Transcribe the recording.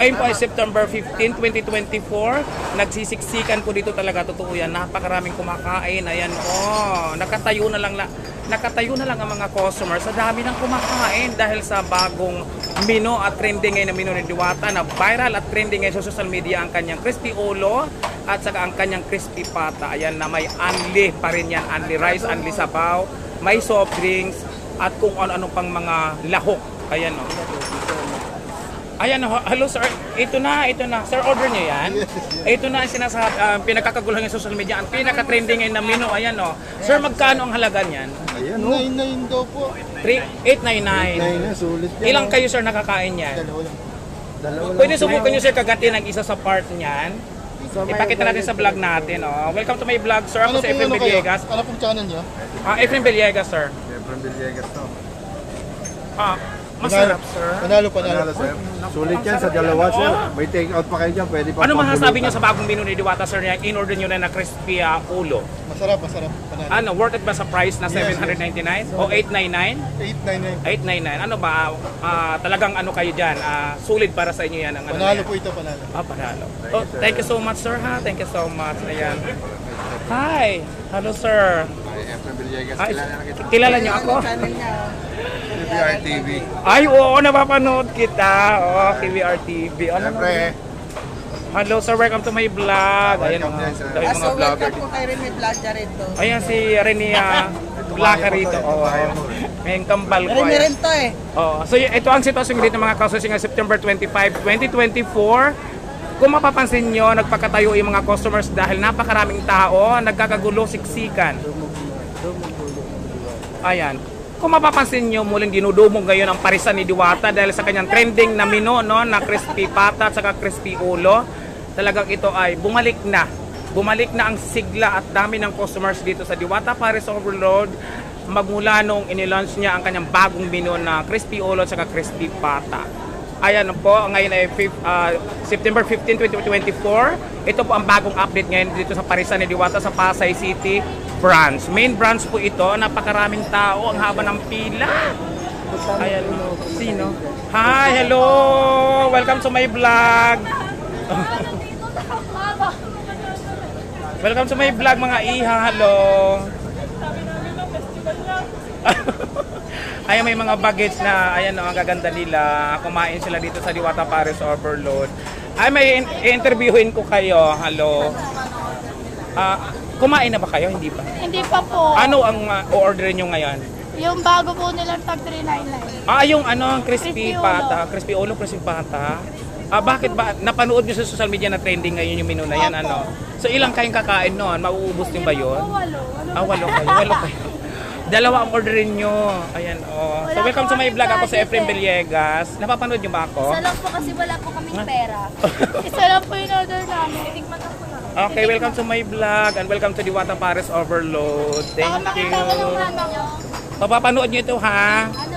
Ngayon po ay September 15, 2024. Nagsisiksikan po dito talaga, totoo yan. Napakaraming kumakain. Ayan, nakatayo na lang ang mga customers. Sa dami ng kumakain dahil sa bagong menu at trending ngayon na menu ni Diwata na viral at trending ngayon sa social media ang kanyang crispy ulo at saka ang kanyang crispy pata. Ayan na may unli pa rin yan. Unli rice, unli sabaw, may soft drinks at kung ano-ano pang mga lahok. Ayan o. Ayan, hello sir. Ito na. Sir, order niyo yan? Ito na ang sinasabi, pinakakaguluhan ng social media. Ang pinaka-trending ngayon na menu. Ayan o. Sir, magkano ang halaga niyan? Ayan, 99 daw po. 899. 9 na, sulit yan. Ilang kayo sir nakakain yan? Dalawa lang. Pwede subukan niyo sir kagati ng isa sa part niyan. Ipakita natin sa vlog natin. Welcome to my vlog sir. Ako si Efren Villegas. Ano pong channel niyo? Efren Villegas sir. Efren Villegas to. Masarap sir. Panalo, sir. Sulit yan sa dalawa, sir. May take out pa kayo dyan, pwede pa. Ano masasabi niyo sa bagong menu ni Diwata sir? In-order niyo na crispy ulo. Masarap. Panalo. Ano, worth it ba sa price na 799 o 899? 899. 899. Ano ba, talagang ano kayo dyan, sulit para sa inyo yan. Ang Panalo po ito, panalo. Panalo. Thank you so much sir ha. Thank you so much. Ayan. Hi. Hello sir. Efren Villegas, Kilala niyo ako? KBR TV. Ay, oo, napapanood kita. KBR TV. Siyempre. Hello sir, welcome to my vlog. Ayan Welcome din, sir. dahil mga So, vlogger welcome po kay Rene Vlogger rito. Ayan si Renia Blanca rito. Ngayong kambal ko. Rene rin to eh. So ito ang sitwasyon dito mga kasos ng September 25, 2024. Kung mapapansin nyo, nagpakatayo yung mga customers dahil napakaraming tao, nagkakagulo, siksikan. Ayan. Kung mapapansin nyo, muling dinudumog ngayon ang parisan ni Diwata dahil sa kanyang trending na menu na crispy pata at saka crispy ulo. Talagang ito ay bumalik na. Bumalik na ang sigla at dami ng customers dito sa Diwata Paris Overload magmula nung inilaunch niya ang kanyang bagong menu na crispy ulo at saka crispy pata. Ayan po, ngayon ay September 15, 2024. Ito po ang bagong update ngayon dito sa parisan ni Diwata sa Pasay City branch. Main branch po ito, napakaraming tao, ang haba ng pila. Ayan, sino? Hi, hello! Welcome to my vlog! Welcome to my vlog mga iha, hello! Ayan, may mga baggage na, ayan ang gaganda nila. Kumain sila dito sa Diwata Paris Overload. Ay, may interviewin ko kayo. Hello. Kumain na ba kayo? Hindi pa? Hindi pa po. Ano ang o-orderin nyo ngayon? Yung bago po nilang tag 399. Yung ano, crispy Crispy ulo. pata. Crispy ulo, crispy pata. Bakit ba? Napanood nyo sa social media na trending ngayon yung menu na yan, Opo. ano? So, ilang kayong kakain noon? Mauubos din ba yun? Walo. Walo kayo. Dalawa ang orderin nyo. Ayan, So, welcome to my vlog. Ako si Efren Villegas. Napapanood nyo ba ako? Isa lang po kasi wala po kaming pera. Isa lang po yung order namin. Tikman na po namin. Okay, welcome to my vlog and welcome to Diwata Paris Overload. Thank you. Makita ko ng anak. Papapanood nyo ito ha. Ano